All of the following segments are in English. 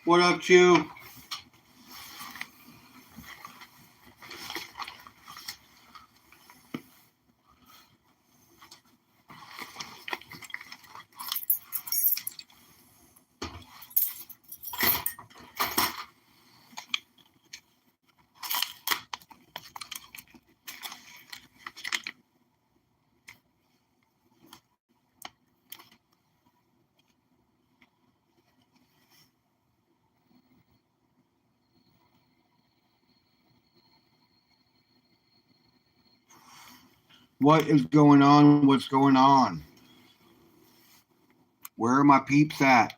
What up, Chew? What is going on? What's going on? Where are my peeps at?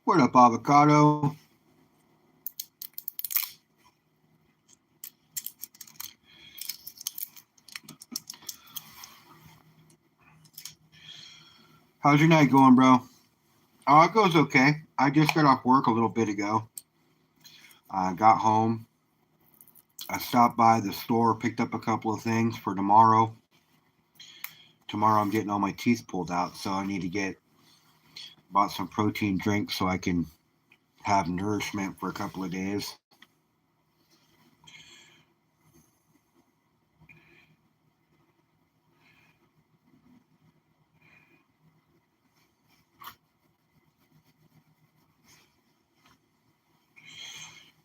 What up, avocado? How's your night going, bro? Oh, it goes okay. I just got off work a little bit ago. I got home. I stopped by the store, picked up a couple of things for tomorrow. Tomorrow I'm getting all my teeth pulled out, so I need to bought some protein drinks so I can have nourishment for a couple of days.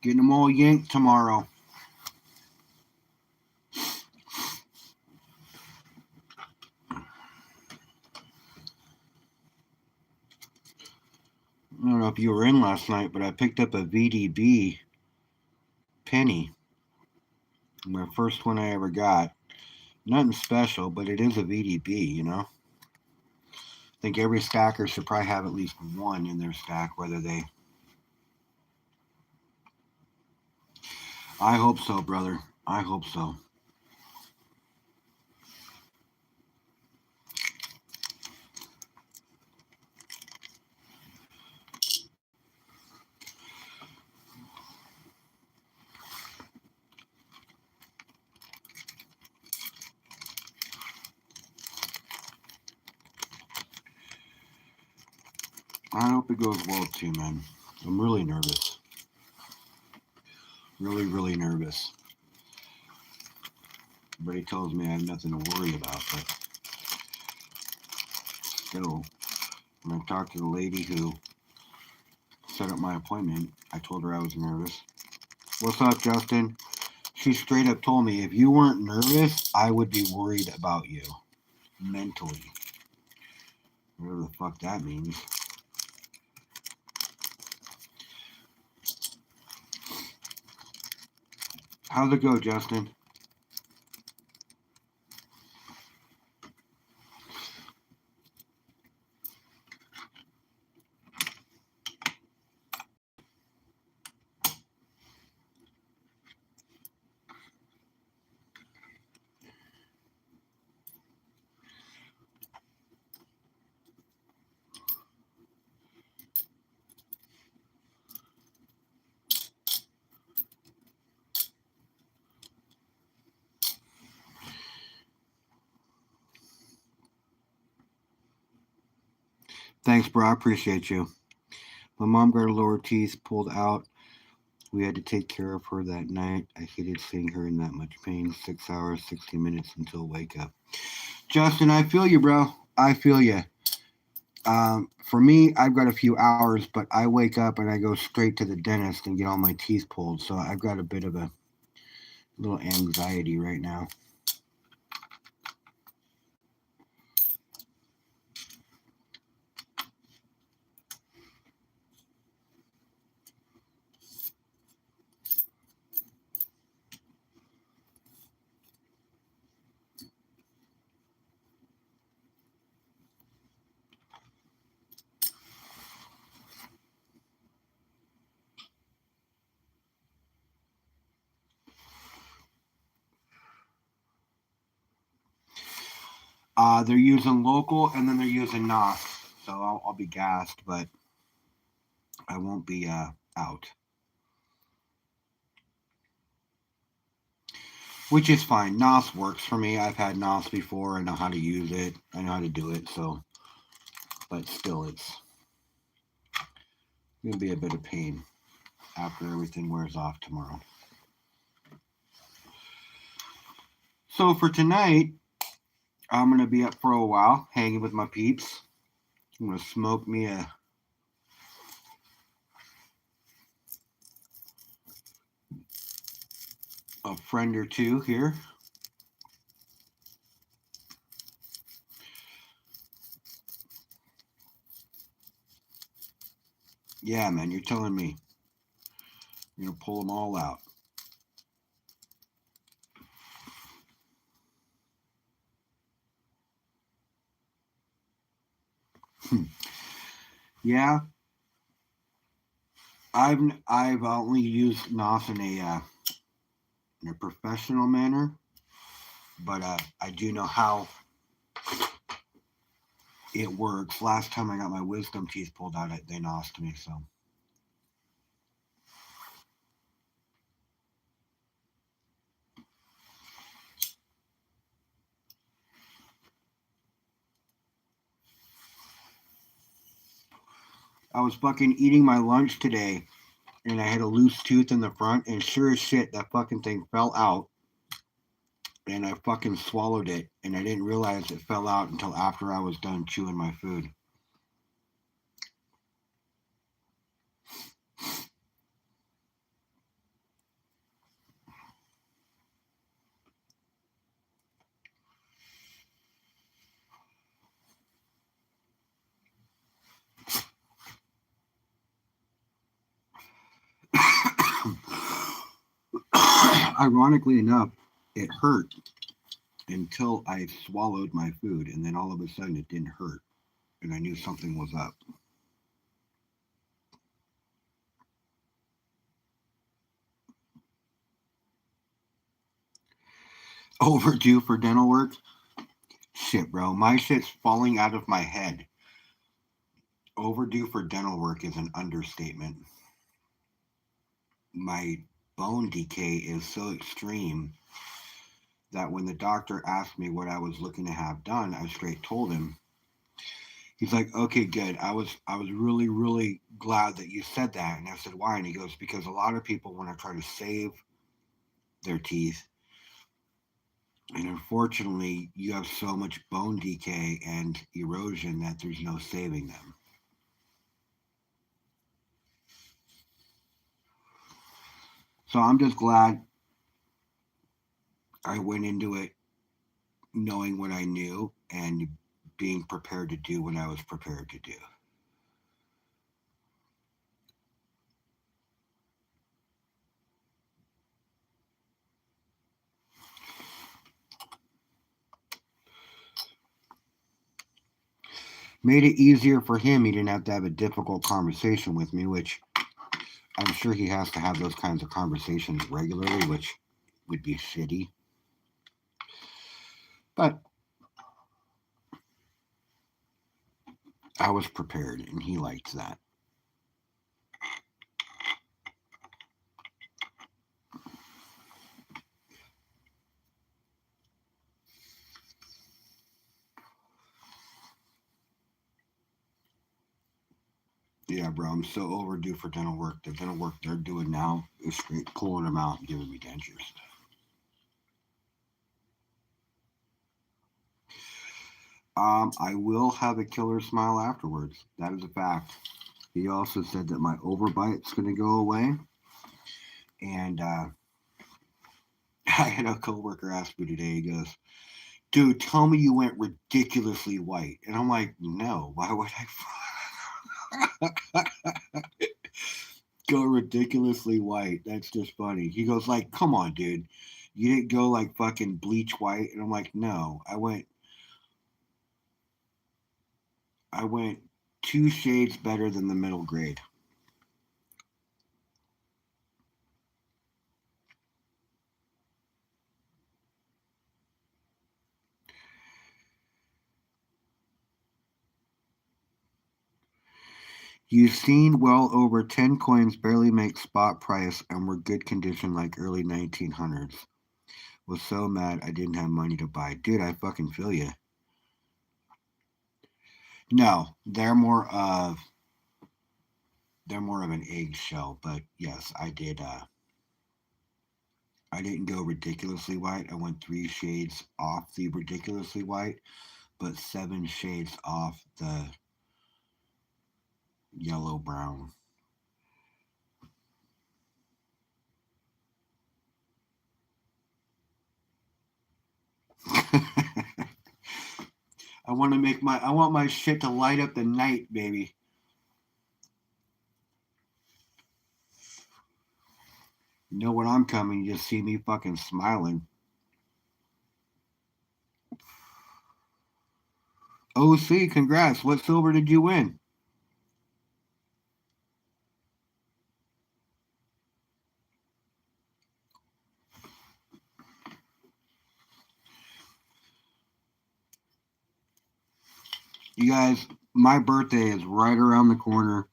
Getting them all yanked tomorrow. I don't know if you were in last night, but I picked up a VDB penny. My first one I ever got. Nothing special, but it is a VDB, you know? I think every stacker should probably have at least one in their stack, whether they. I hope so, brother. I hope so. I hope it goes well too, man. I'm really nervous. Really, really nervous. Everybody tells me I have nothing to worry about, but still, when I talked to the lady who set up my appointment, I told her I was nervous. What's up, Justin? She straight up told me if you weren't nervous, I would be worried about you mentally. Whatever the fuck that means. How's it go, Justin? Thanks, bro. I appreciate you. My mom got her lower teeth pulled out. We had to take care of her that night. I hated seeing her in that much pain. 6 hours, 60 minutes until wake up. Justin, I feel you, bro. I feel you. For me, I've got a few hours, but I wake up and I go straight to the dentist and get all my teeth pulled. So I've got a bit of a little anxiety right now. They're using local and then they're using NOS. So I'll be gassed, but I won't be out. Which is fine. NOS works for me. I've had NOS before. I know how to use it. I know how to do it. So, but still, it's going to be a bit of pain after everything wears off tomorrow. So for tonight, I'm going to be up for a while, hanging with my peeps. I'm going to smoke me a friend or two here. Yeah, man, you're telling me. You're going to pull them all out. Yeah. I've only used NOS in a professional manner, but I do know how it works. Last time I got my wisdom teeth pulled out, they NOSed me, so. I was fucking eating my lunch today, and I had a loose tooth in the front, and sure as shit, that fucking thing fell out, and I fucking swallowed it, and I didn't realize it fell out until after I was done chewing my food. Ironically enough, it hurt until I swallowed my food, and then all of a sudden it didn't hurt, and I knew something was up. Overdue for dental work? Shit, bro. My shit's falling out of my head. Overdue for dental work is an understatement. My bone decay is so extreme that when the doctor asked me what I was looking to have done, I straight told him. He's like, "Okay, good. I was really, really glad that you said that." And I said, "Why?" And he goes, "Because a lot of people want to try to save their teeth, and unfortunately, you have so much bone decay and erosion that there's no saving them." So I'm just glad I went into it knowing what I knew and being prepared to do what I was prepared to do. Made it easier for him. He didn't have to have a difficult conversation with me, which I'm sure he has to have those kinds of conversations regularly, which would be shitty. But I was prepared, and he liked that. Yeah, bro, I'm so overdue for dental work. The dental work they're doing now is straight pulling them out and giving me dentures. I will have a killer smile afterwards. That is a fact. He also said that my overbite's going to go away. And I had a coworker ask me today, he goes, "Dude, tell me you went ridiculously white." And I'm like, "No, why would I go ridiculously white? That's just funny." He goes, "Like, come on, dude. You didn't go like fucking bleach white." And I'm like, "No, I went 2 shades better than the middle grade." You've seen well over 10 coins barely make spot price and were good condition like early 1900s. Was so mad I didn't have money to buy. Dude, I fucking feel you. No, they're more of an eggshell, but yes, I did. I didn't go ridiculously white. I went 3 shades off the ridiculously white, but 7 shades off the yellow brown. I want my shit to light up the night, baby. You know when I'm coming, you just see me fucking smiling. OC, congrats. What silver did you win? You guys, my birthday is right around the corner.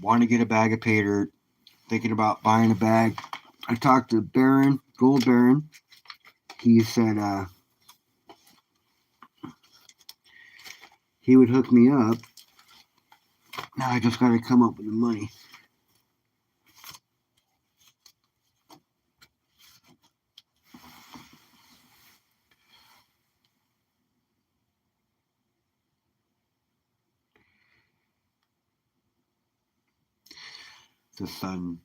Want to get a bag of pay dirt. Thinking about buying a bag. I talked to Baron, Gold Baron. He said he would hook me up. Now I just got to come up with the money. The sun.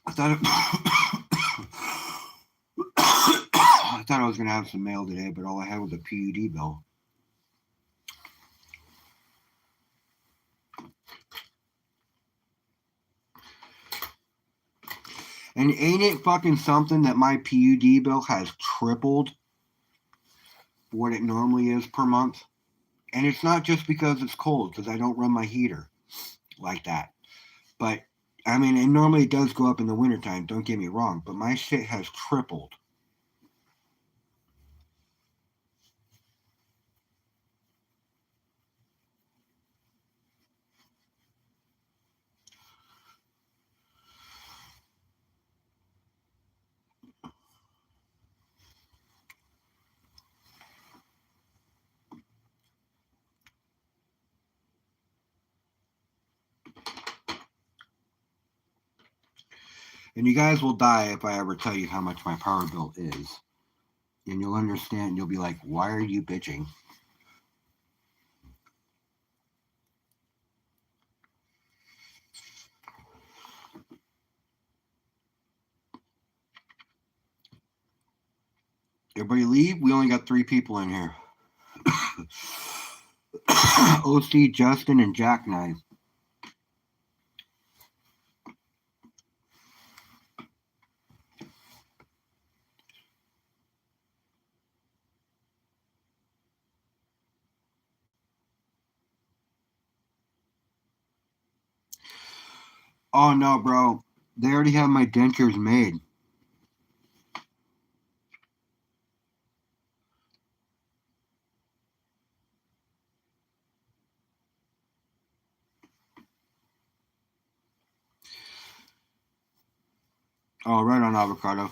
I thought it, I thought I was gonna have some mail today, but all I had was a PUD bill. And ain't it fucking something that my PUD bill has tripled what it normally is per month? And it's not just because it's cold, because I don't run my heater like that. But I mean, it normally does go up in the wintertime, don't get me wrong, but my shit has tripled. And you guys will die if I ever tell you how much my power bill is. And you'll understand, you'll be like, why are you bitching? Everybody leave? We only got 3 people in here. OC, Justin, and Jackknife. Oh no, bro. They already have my dentures made. Oh, right on, avocado.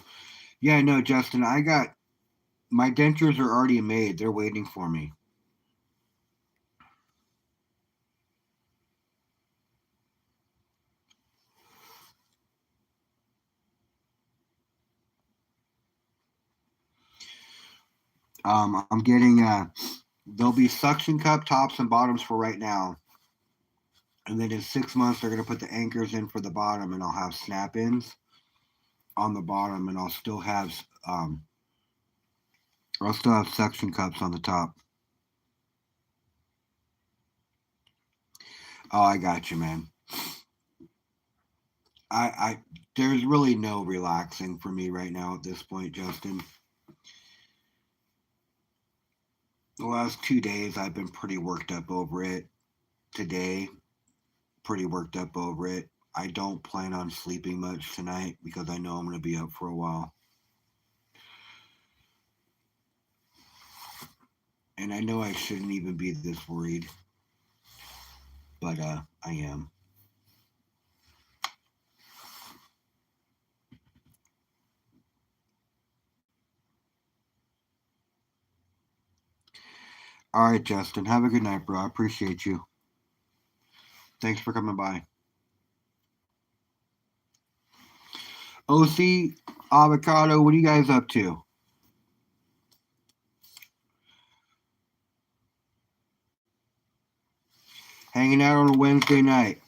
Yeah, no, Justin, I got my dentures are already made. They're waiting for me. I'm getting there'll be suction cup tops and bottoms for right now. And then in 6 months they're gonna put the anchors in for the bottom and I'll have snap ins on the bottom and I'll still have suction cups on the top. Oh, I got you, man. I there's really no relaxing for me right now at this point, Justin. The last 2 days I've been pretty worked up over it. Today, pretty worked up over it. I don't plan on sleeping much tonight because I know I'm going to be up for a while. And I know I shouldn't even be this worried, but I am. All right, Justin. Have a good night, bro. I appreciate you. Thanks for coming by. OC, Avocado, what are you guys up to? Hanging out on a Wednesday night.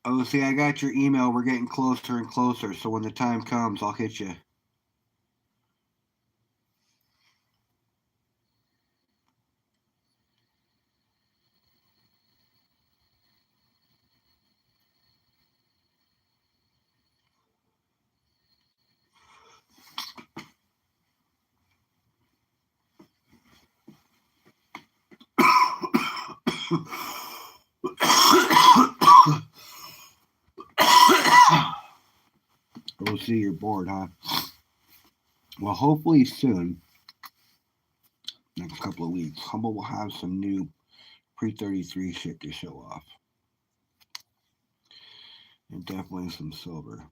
OC, I got your email. We're getting closer and closer, so when the time comes, I'll hit you. OC, you're bored, huh? Well, hopefully soon, next couple of weeks, Humble will have some new pre 33 shit to show off. And definitely some silver.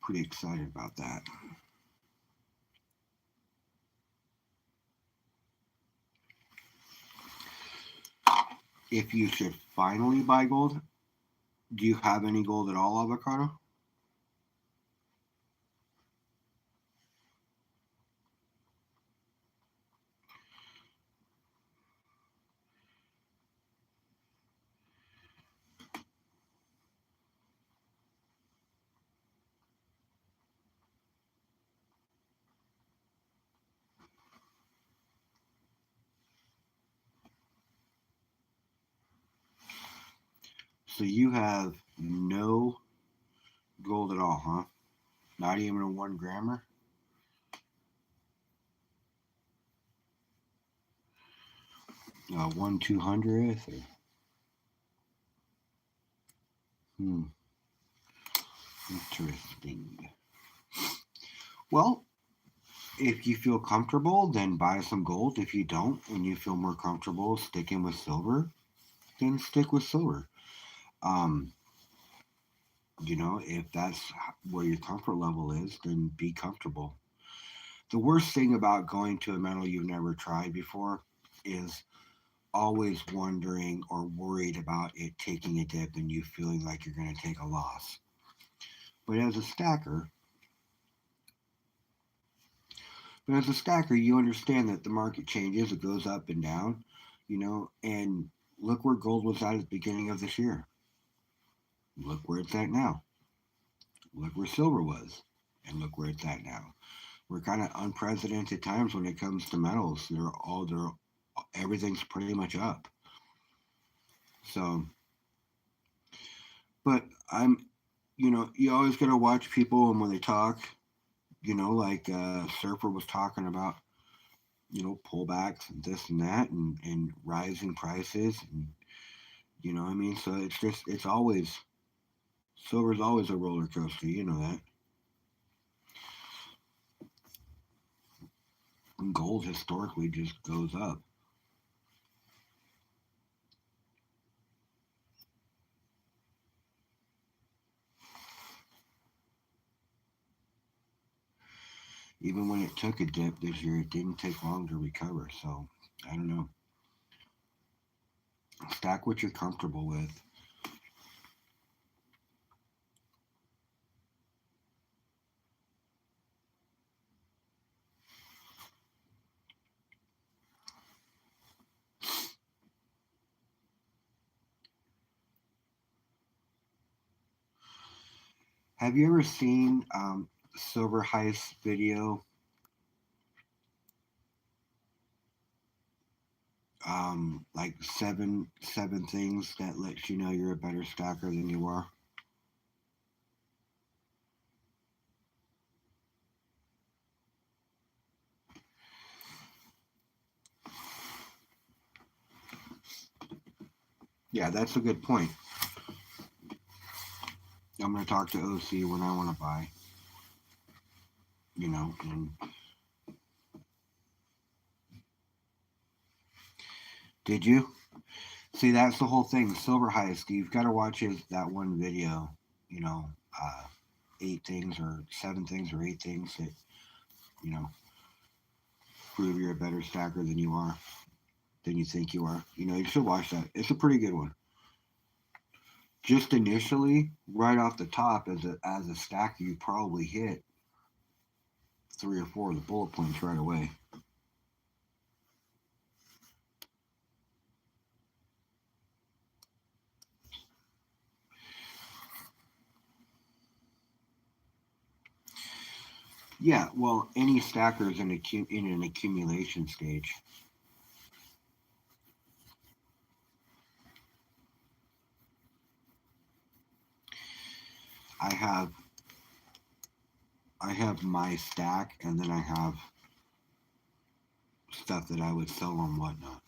Pretty excited about that. If you should finally buy gold, do you have any gold at all, Avocado? So you have no gold at all, huh? Not even a 1 grammer? 1/200th? Or, hmm, interesting. Well, if you feel comfortable, then buy some gold. If you don't, and you feel more comfortable sticking with silver, then stick with silver. Um, if that's where your comfort level is, then be comfortable. The worst thing about going to a metal you've never tried before is always wondering or worried about it taking a dip and you feeling like you're going to take a loss. But as a stacker, you understand that the market changes, it goes up and down, and look where gold was at the beginning of this year. Look where it's at now. Look where silver was, and look where it's at now. We're kind of unprecedented times when it comes to metals. Everything's pretty much up. So, but you always got to watch people and when they talk, like Surfer was talking about, pullbacks and this and that and rising prices and what I mean. So it's always silver's always a roller coaster. You know that. And gold historically just goes up. Even when it took a dip this year, it didn't take long to recover. So I don't know. Stack what you're comfortable with. Have you ever seen Silver Heist video? like seven things that lets you know you're a better stacker than you are. Yeah, that's a good point. I'm going to talk to OC when I want to buy, and did you? See, that's the whole thing. Silver Heist, you've got to watch that one video, you know, uh, 8 things or 7 things or 8 things that, you know, prove you're a better stacker than you are, than you think you are. You should watch that. It's a pretty good one. Just initially, right off the top, as a stacker, you probably hit 3 or 4 of the bullet points right away. Yeah, well, any stacker is in an accumulation stage. I have I have my stack, and then I have stuff that I would sell on whatnot.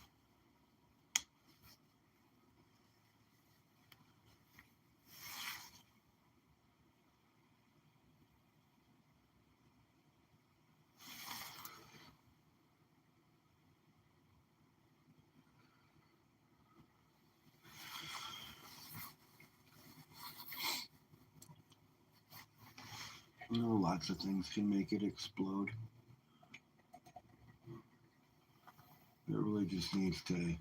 Lots of things can make it explode. It really just needs to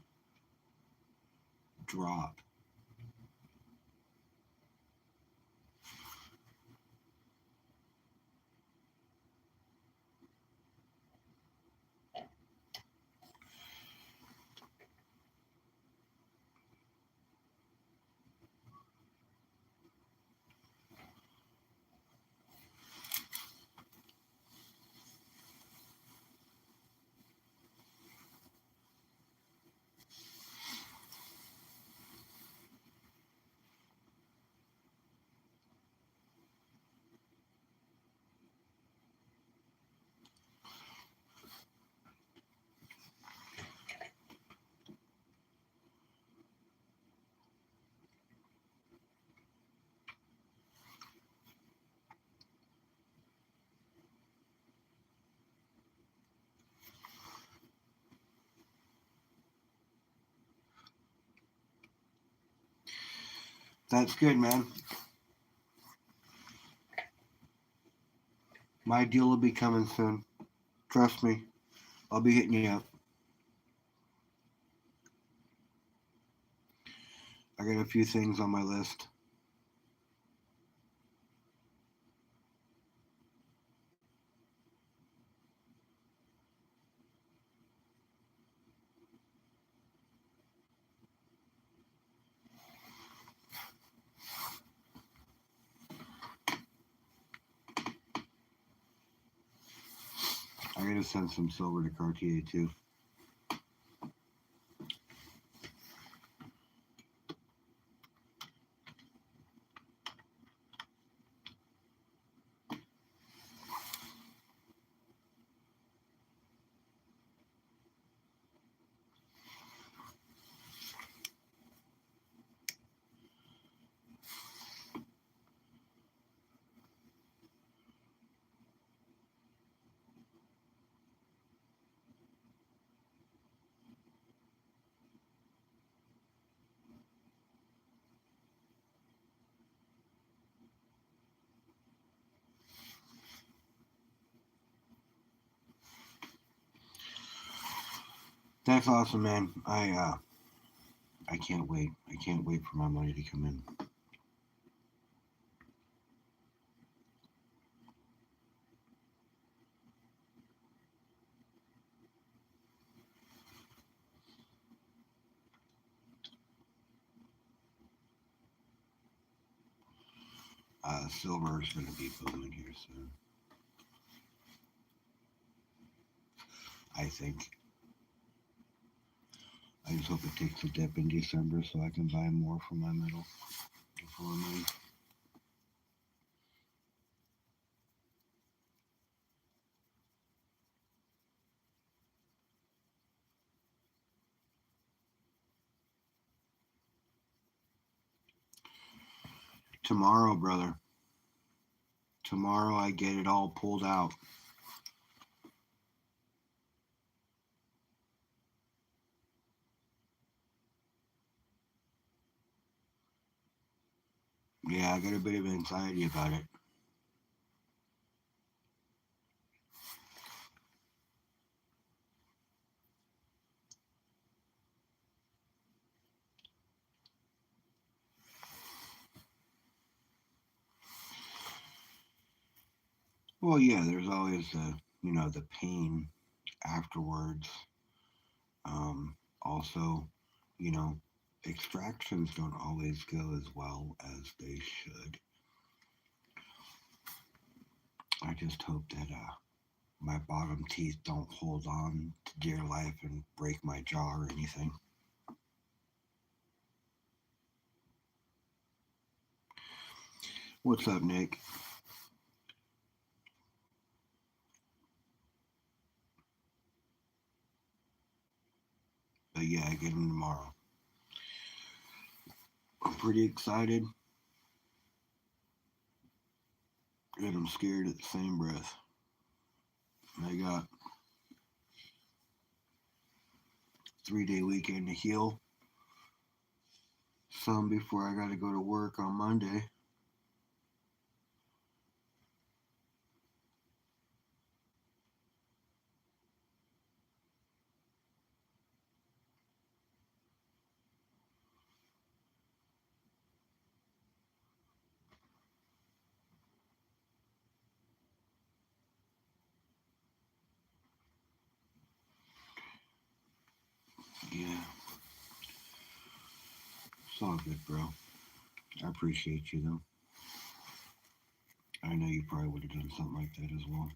drop. That's good, man. My deal will be coming soon. Trust me. I'll be hitting you up. I got a few things on my list. I gotta send some silver to Cartier too. That's awesome, man. I can't wait. I can't wait for my money to come in. Silver is gonna be booming here soon. I think. hope it takes a dip in December so I can buy more for my metal. For money. Tomorrow, brother. Tomorrow I get it all pulled out. Yeah, I got a bit of anxiety about it. Well, yeah, there's always the pain afterwards. Also, you know, extractions don't always go as well as they should. I just hope that my bottom teeth don't hold on to dear life and break my jaw or anything. What's up, Nick? But yeah, I get them tomorrow. I'm pretty excited, and I'm scared at the same breath. I got 3-day weekend to heal. Some before I got to go to work on Monday. Yeah, it's all good, bro. I appreciate you, though. I know you probably would have done something like that as well.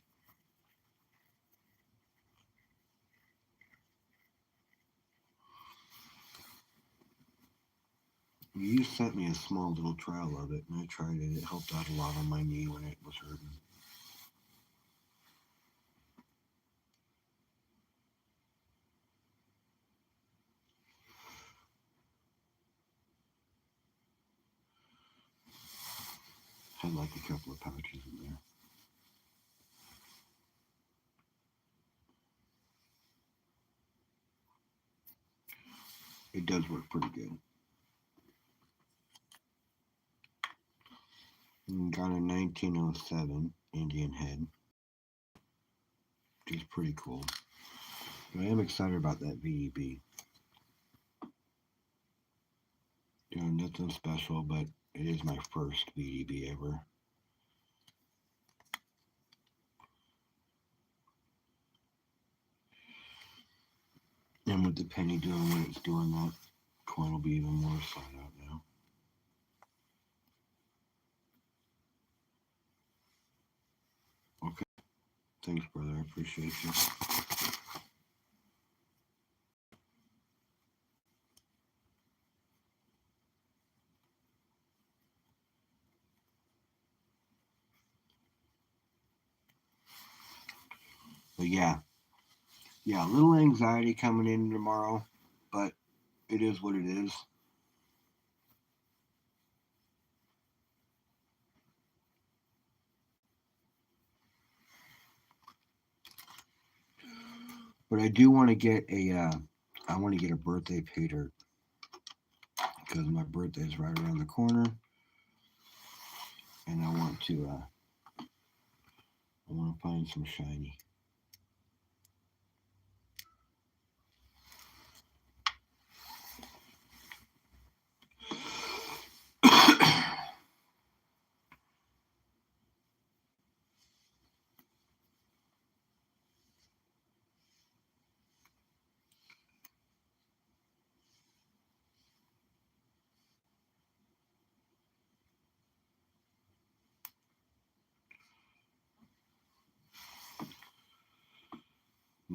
You sent me a small little trial of it, and I tried it. It helped out a lot on my knee when it was hurting. Had like a couple of pouches in there. It does work pretty good. Got a 1907 Indian head, which is pretty cool. But I am excited about that VEB. Nothing special, but it is my first VEB ever. And with the penny doing what it's doing, that coin will be even more sought out now. Okay. Thanks, brother. I appreciate you. But yeah, a little anxiety coming in tomorrow, but it is what it is. But I do want to get I want to get a birthday pay dirt because my birthday is right around the corner, and I want to find some shiny.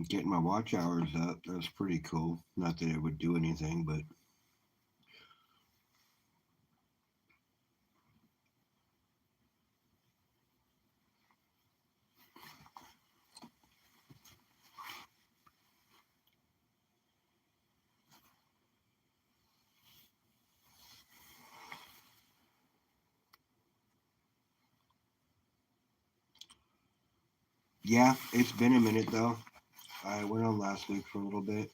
Getting my watch hours up, that's pretty cool. Not that it would do anything, but yeah, it's been a minute though. I went on last week for a little bit,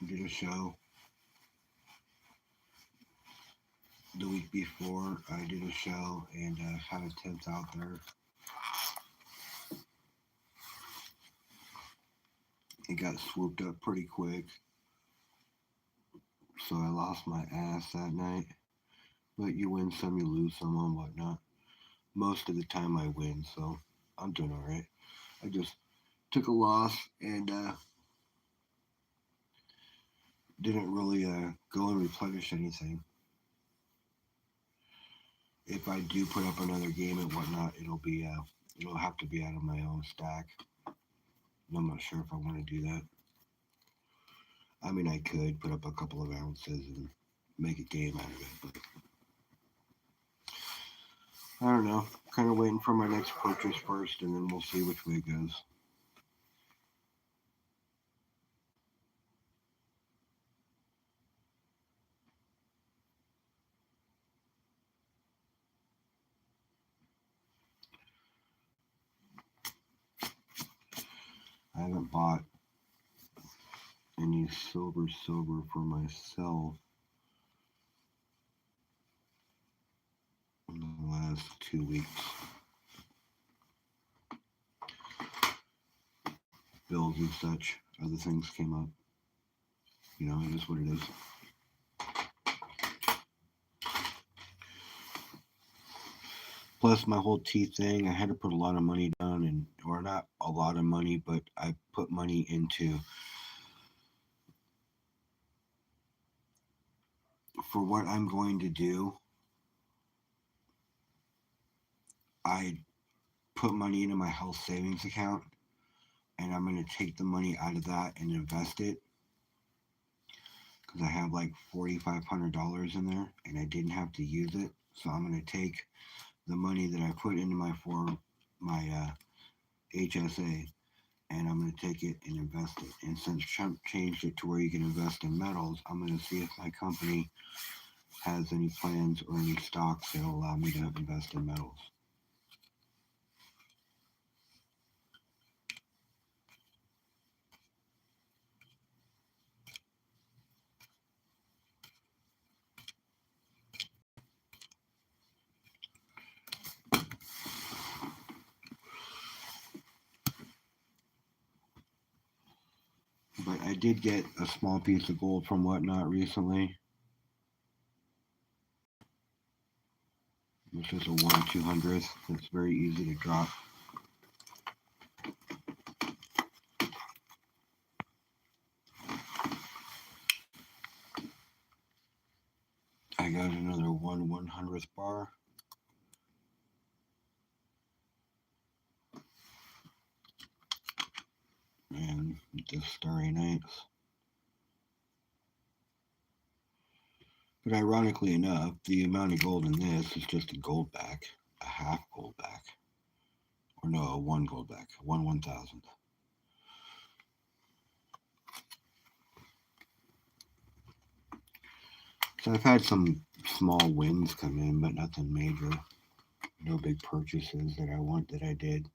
did a show. The week before, I did a show and had a tent out there. It got swooped up pretty quick, so I lost my ass that night. But you win some, you lose some, and whatnot. Most of the time, I win, so I'm doing all right. I just took a loss and didn't really go and replenish anything. If I do put up another game and whatnot, it'll have to be out of my own stack. And I'm not sure if I want to do that. I mean, I could put up a couple of ounces and make a game out of it, but I don't know. Kind of waiting for my next purchase first, and then we'll see which way it goes. I haven't bought any silver for myself in the last 2 weeks. Bills and such, other things came up. It is what it is. Plus, my whole teeth thing, I had to put a lot of money down, or not a lot of money, but I put money into for what I'm going to do. I put money into my health savings account, and I'm going to take the money out of that and invest it because I have like $4,500 in there, and I didn't have to use it. So I'm going to take the money that I put into my HSA, and I'm going to take it and invest it. And since Trump changed it to where you can invest in metals, I'm going to see if my company has any plans or any stocks that will allow me to invest in metals. But I did get a small piece of gold from Whatnot recently, which is a 1/200th. It's very easy to drop. I got another 1/100th bar. And the Starry Nights. But ironically enough, the amount of gold in this is just a gold back, a half gold back. Or no, a one gold back, 1/1000th. So I've had some small wins come in, but nothing major. No big purchases that I did.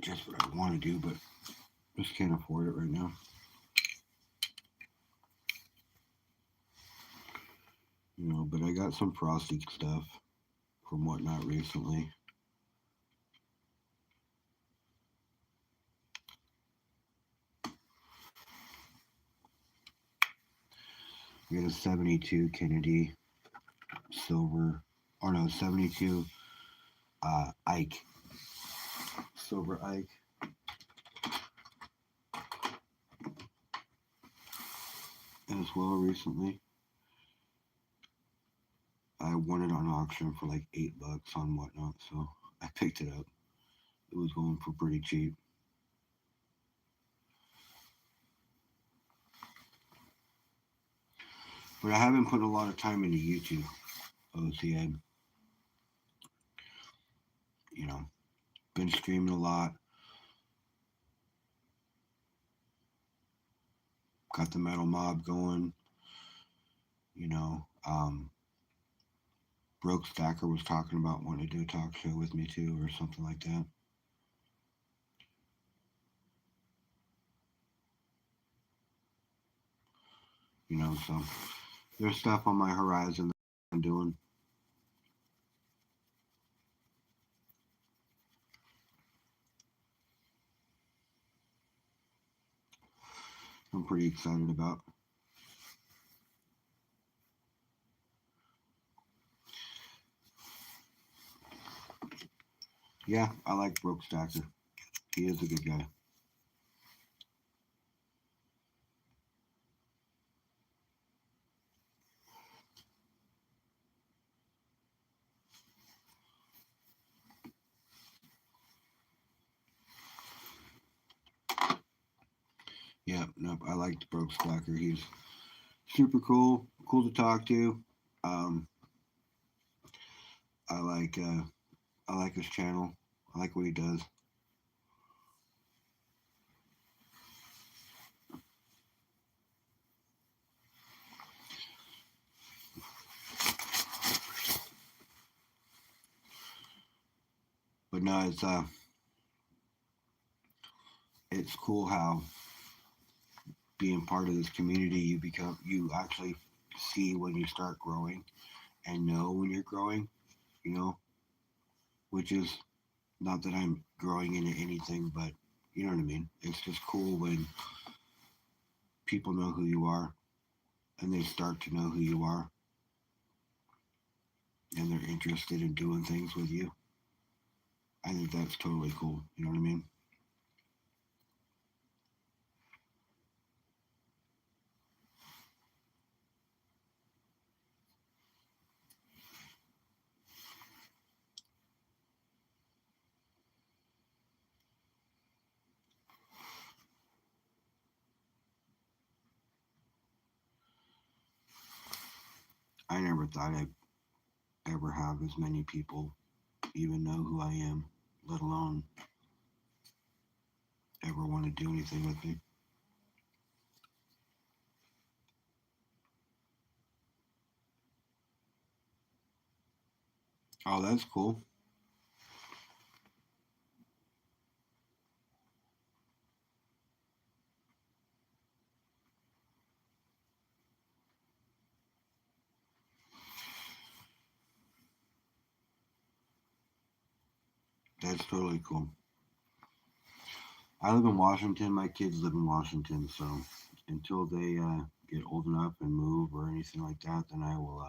Just what I want to do, but just can't afford it right now. But I got some frosty stuff from Whatnot recently. We got a 72 Kennedy silver, or no, 72 Ike, silver Ike. As well recently. I won it on auction for like $8 on Whatnot, so I picked it up. It was going for pretty cheap. But I haven't put a lot of time into YouTube. OCA, you know, been streaming a lot. Got the Metal Mob going. You know, Broke Stacker was talking about wanting to do a talk show with me too, or something like that. You know, so there's stuff on my horizon that I'm doing. I'm pretty excited about. Yeah, I like Broke Stacker. He is a good guy. Yeah, nope, I liked Broke Stacker. He's super cool, cool to talk to. Um, I like I like his channel. I like what he does. But no, it's cool how being part of this community, you actually see when you start growing and know when you're growing. You know, which is not that I'm growing into anything, but you know what I mean. It's just cool when people know who you are and they start to know who you are and they're interested in doing things with you. I think that's totally cool. You know what I mean? I never thought I'd ever have as many people even know who I am, let alone ever want to do anything with me. Oh, that's cool. That's totally cool. I live in Washington. My kids live in Washington, so until they get old enough and move or anything like that, then I will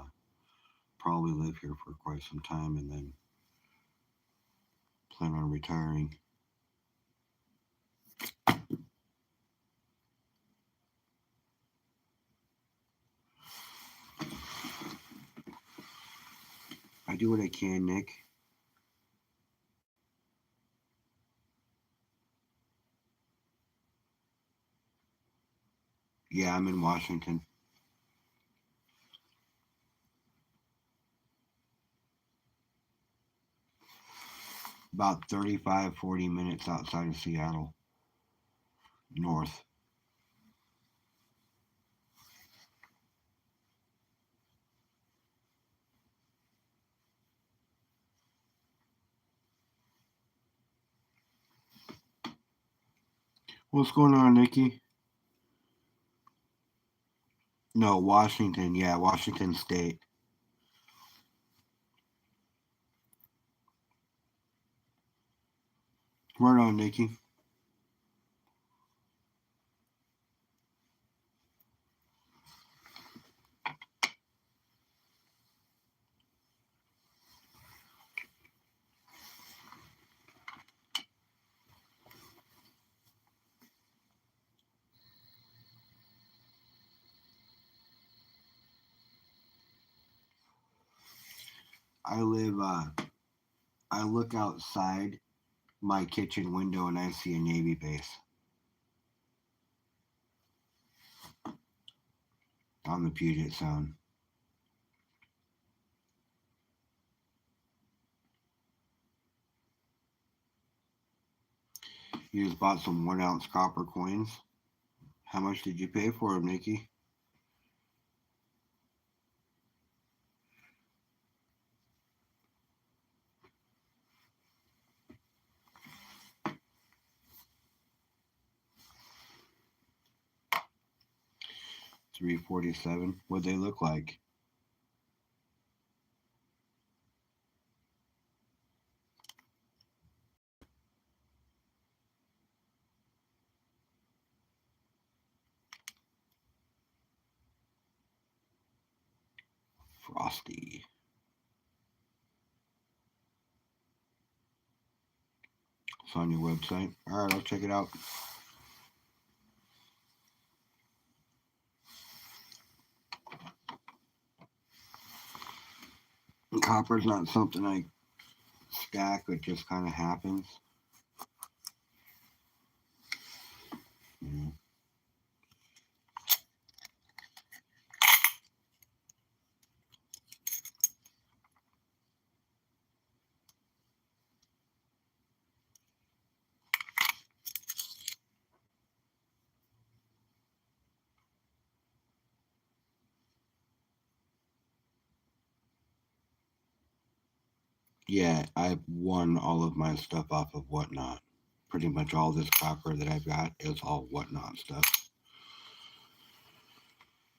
probably live here for quite some time and then plan on retiring. I do what I can, Nick. Yeah, I'm in Washington, about 35, 40 minutes outside of Seattle, north. What's going on, Nikki? No, Washington. Yeah, Washington State. Right on, Nikki. I live. I look outside my kitchen window and I see a Navy base. on the Puget Sound. You just bought some 1 ounce copper coins. How much did you pay for them, Nikki? $3.47. What'd they look like? Frosty. It's on your website. All right, I'll check it out. Copper's not something I stack, it just kind of happens. Yeah. Yeah, I won all of my stuff off of Whatnot. Pretty much all this copper that I've got is all Whatnot stuff.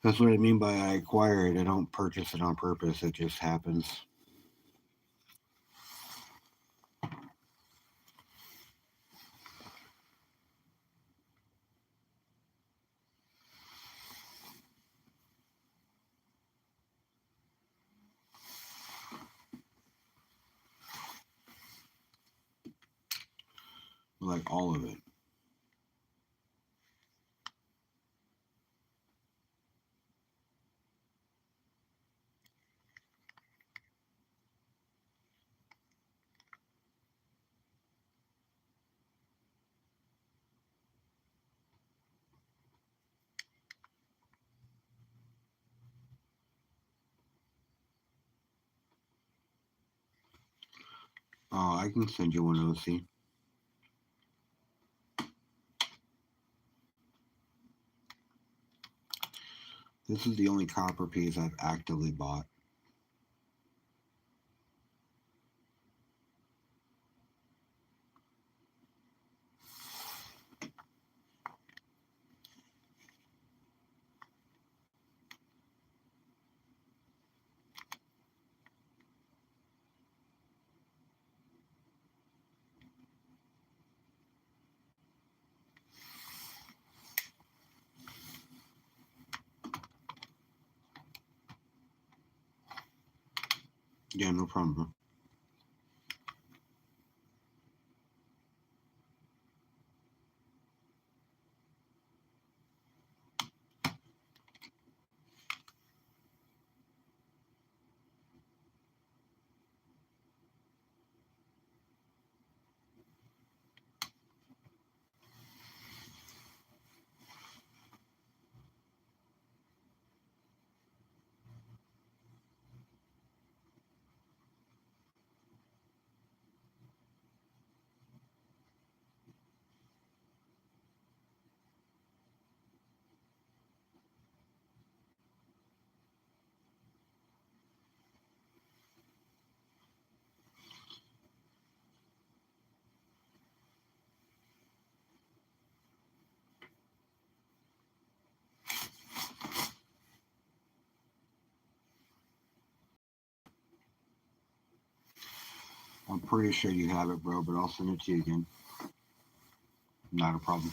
That's what I mean by I acquire it. I don't purchase it on purpose. It just happens. Like all of it. Oh, I can send you one, OC. This is the only copper piece I've actively bought. Yeah, no problem, bro. I'm pretty sure you have it, bro, but I'll send it to you again. Not a problem.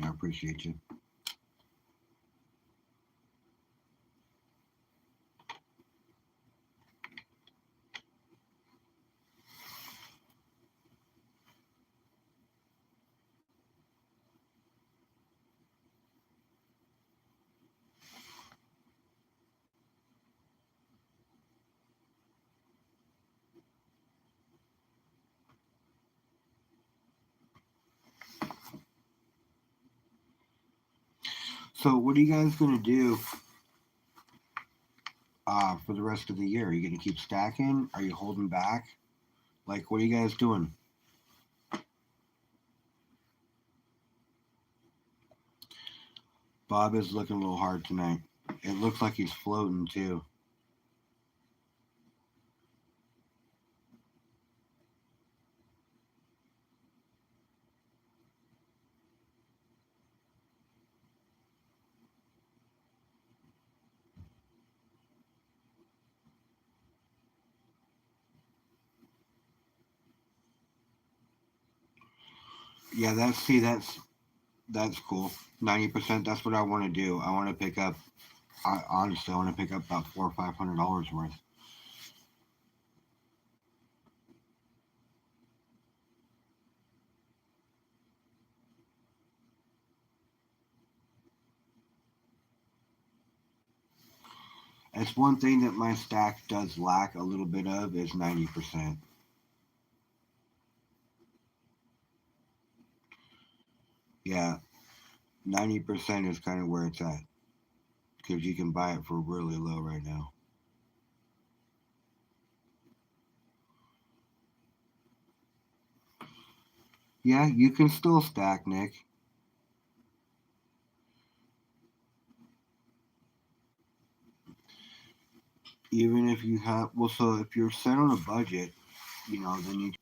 I appreciate you. So, what are you guys going to do for the rest of the year? Are you going to keep stacking? Are you holding back? Like, what are you guys doing? Bob is looking a little hard tonight. It looks like he's floating too. Yeah, that's cool. 90%. That's what I want to do. I want to pick up. Honestly, I want to pick up about $400 or $500 worth. That's one thing that my stack does lack a little bit of is 90%. Yeah, 90% is kind of where it's at because you can buy it for really low right now. Yeah, you can still stack, Nick. Even if you have, well, so if you're set on a budget, then you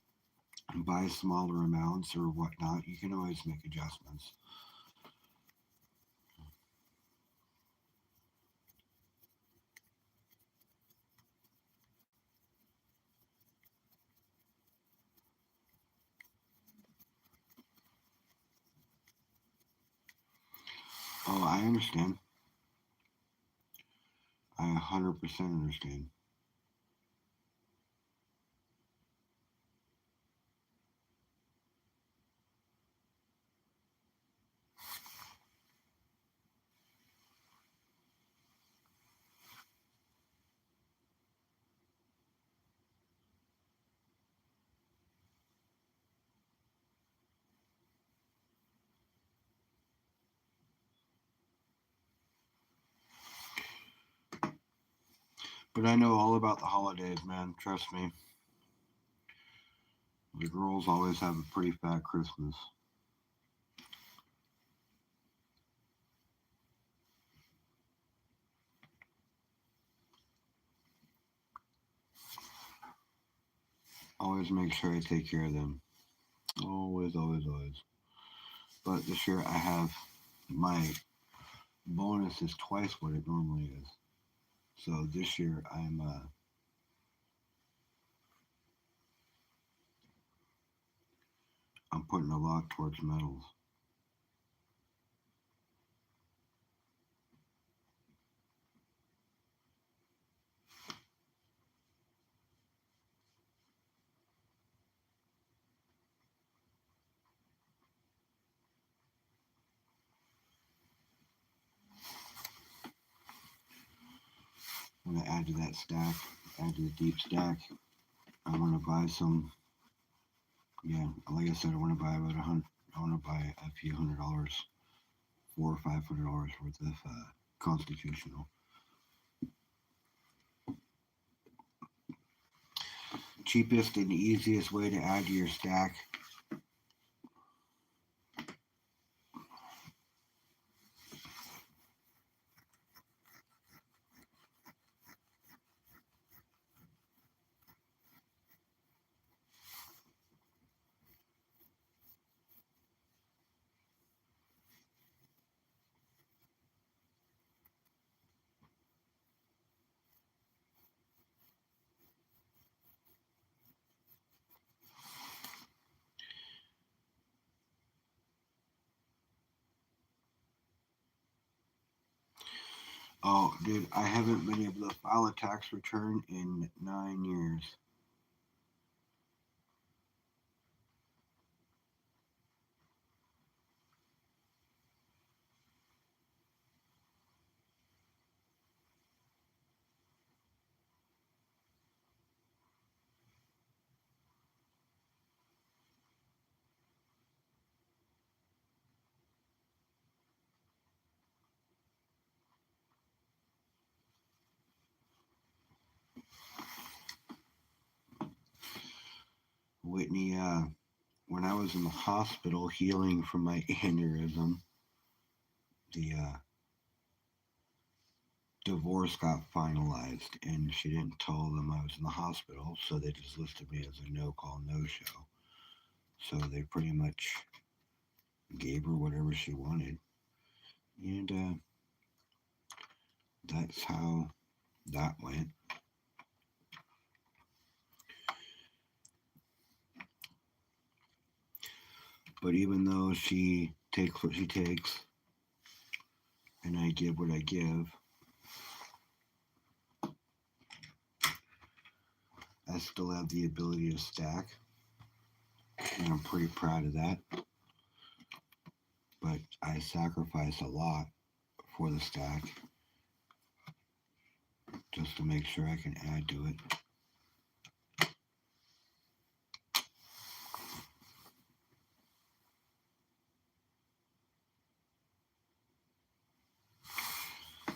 can buy smaller amounts or whatnot. You can always make adjustments. Oh, I understand. I 100% understand. But I know all about the holidays, man. Trust me. The girls always have a pretty fat Christmas. Always make sure I take care of them. Always, always, always. But this year I have my bonus is twice what it normally is. So this year I'm putting a lot towards medals. I'm gonna add to that stack, add to the deep stack. I want to buy some. Yeah, like I said, I want to buy about 100. I want to buy a few $100, $400 or $500 worth of constitutional. Cheapest and easiest way to add to your stack. Oh, dude, I haven't been able to file a tax return in 9 years. Whitney, when I was in the hospital healing from my aneurysm, the divorce got finalized, and she didn't tell them I was in the hospital, so they just listed me as a no call, no show. So they pretty much gave her whatever she wanted, and that's how that went. But even though she takes what she takes, and I give what I give, I still have the ability to stack, and I'm pretty proud of that. But I sacrifice a lot for the stack just to make sure I can add to it.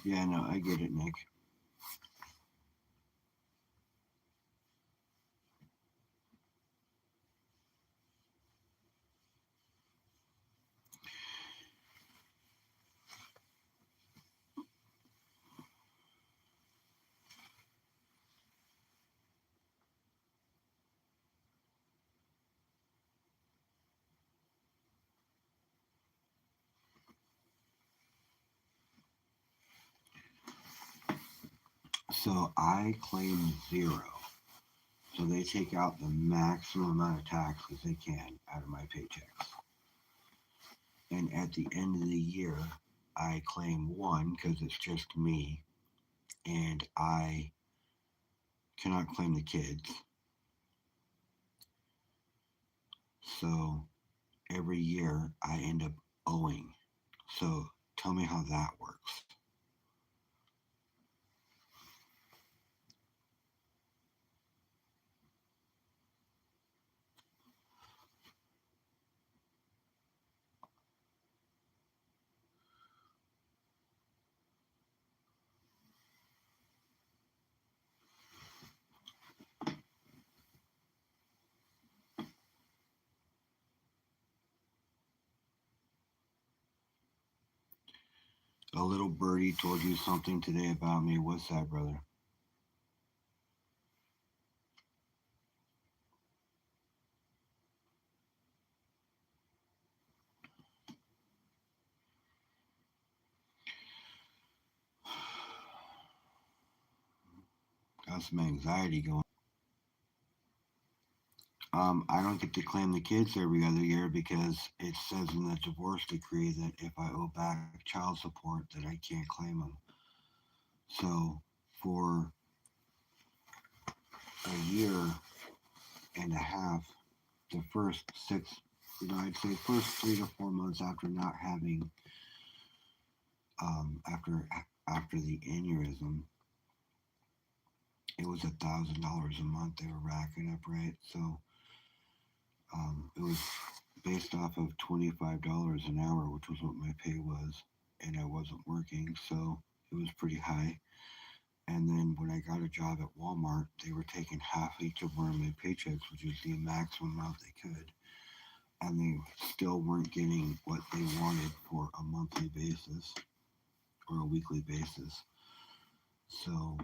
Yeah, no, I get it, Nick. So I claim 0. So they take out the maximum amount of taxes they can out of my paychecks. And at the end of the year, I claim 1 because it's just me, and I cannot claim the kids. So every year I end up owing. So tell me how that works. A little birdie told you something today about me. What's that, brother? Got some anxiety going. I don't get to claim the kids every other year because it says in the divorce decree that if I owe back child support, that I can't claim them. So for a year and a half, the first 6, I'd say first 3 to 4 months after not having, after the aneurysm, it was $1,000 a month they were racking up, right? So it was based off of $25 an hour, which was what my pay was, and I wasn't working, so it was pretty high. And then when I got a job at Walmart, they were taking half each of one of my paychecks, which is the maximum amount they could, and they still weren't getting what they wanted for a monthly basis or a weekly basis. So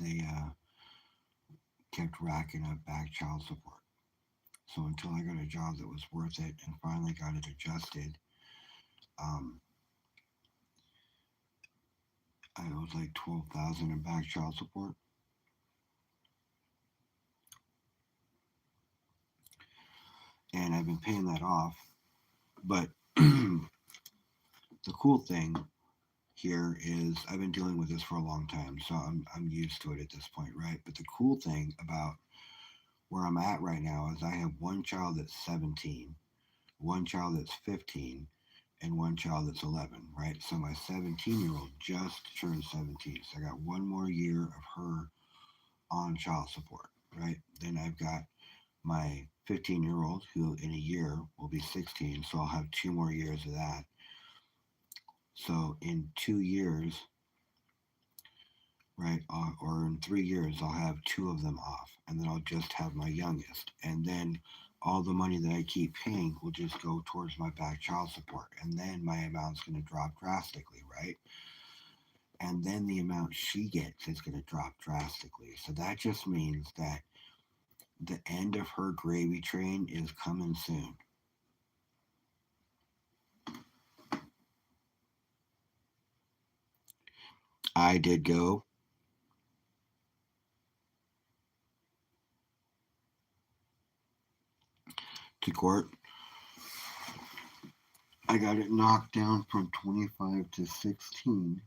they kept racking up back child support. So until I got a job that was worth it and finally got it adjusted, um, I owed like 12,000 in back child support, and I've been paying that off. But the cool thing here is I've been dealing with this for a long time, so I'm used to it at this point, right? But the cool thing about where I'm at right now is I have one child that's 17, one child that's 15, and one child that's 11, right? So my 17-year-old just turned 17. So I got one more year of her on child support, right? Then I've got my 15-year-old who in a year will be 16. So I'll have 2 more years of that. So in 2 years, right, or in 3 years, I'll have 2 of them off. and then I'll just have my youngest. And then all the money that I keep paying will just go towards my back child support. And then my amount's going to drop drastically, right? And then the amount she gets is going to drop drastically. So that just means that the end of her gravy train is coming soon. I did go to court. I got it knocked down from 25 to 16,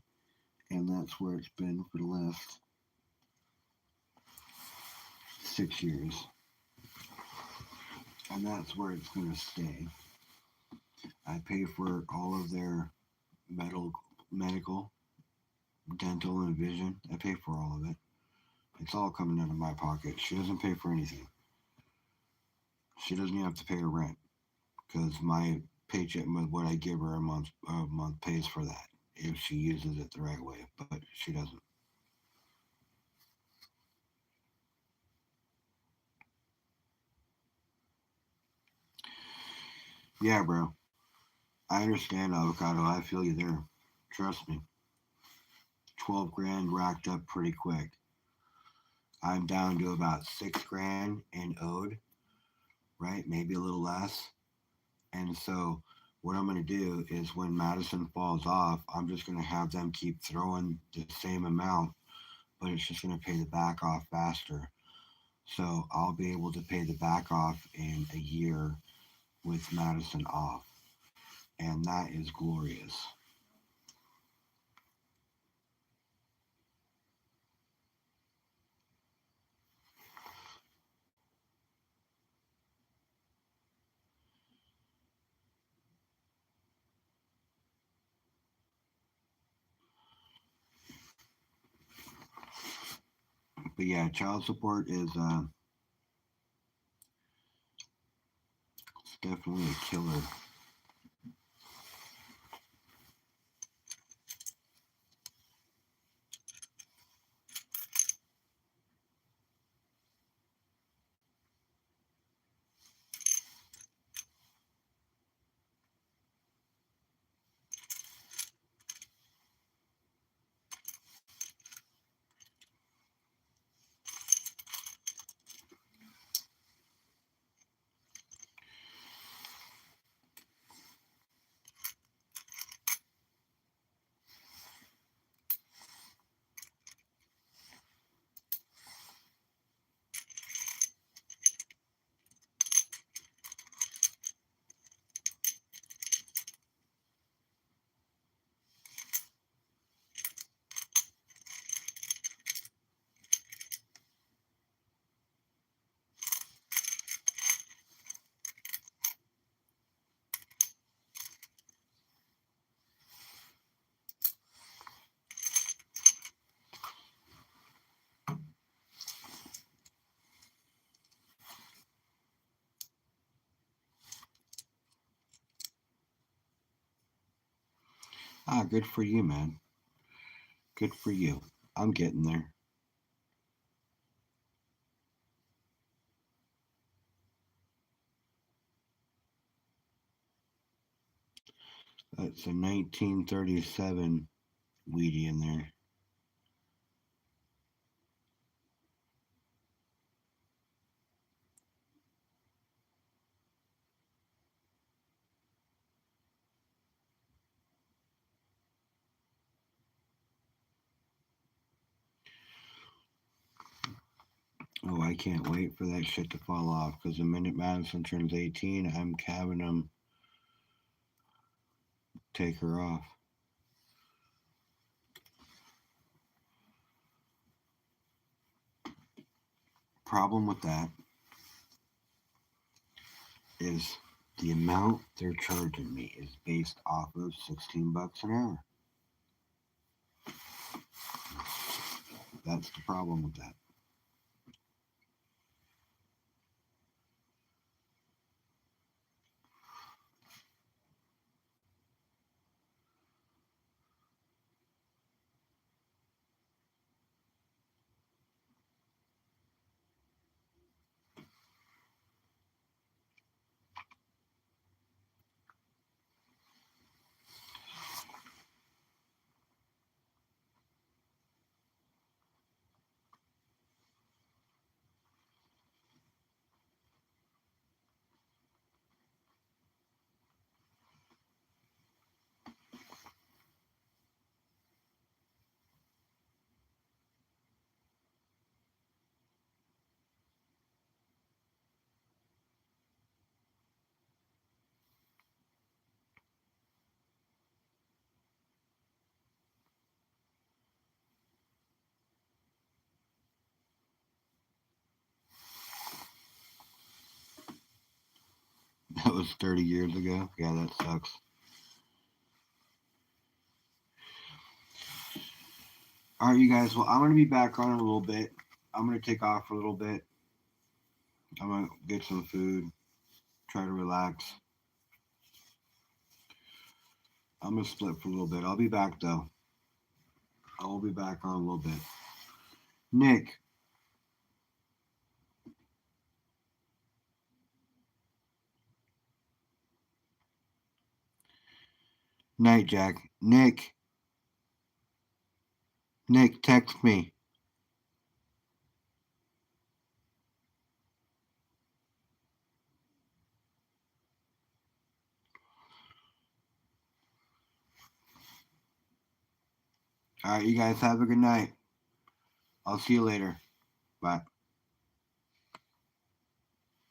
and that's where it's been for the last 6 years. And that's where it's going to stay. I pay for all of their medical, dental, and vision. I pay for all of it. It's all coming out of my pocket. She doesn't pay for anything. She doesn't even have to pay her rent because my paycheck, what I give her a month pays for that if she uses it the right way. But she doesn't. Yeah, bro. I understand, avocado. I feel you there. Trust me. 12 grand racked up pretty quick. I'm down to about 6 grand in owed, right? Maybe a little less. And so what I'm going to do is when Madison falls off, I'm just going to have them keep throwing the same amount, but it's just going to pay the back off faster. So I'll be able to pay the back off in a year with Madison off. And that is glorious. But yeah, child support is it's definitely a killer. Ah, good for you, man. Good for you. I'm getting there. That's a 1937 Wheatie in there. Oh, I can't wait for that shit to fall off because the minute Madison turns 18, I'm having them take her off. Problem with that is the amount they're charging me is based off of 16 bucks an hour. That's the problem with that. was 30 years ago. Yeah, that sucks. All right, you guys. Well, I'm going to be back on in a little bit. I'm going to take off for a little bit. I'm going to get some food, try to relax. I'm going to split for a little bit. I'll be back, though. I will be back on a little bit. Nick. Night, Jack. Nick. Nick, text me. All right, you guys have a good night. I'll see you later. Bye.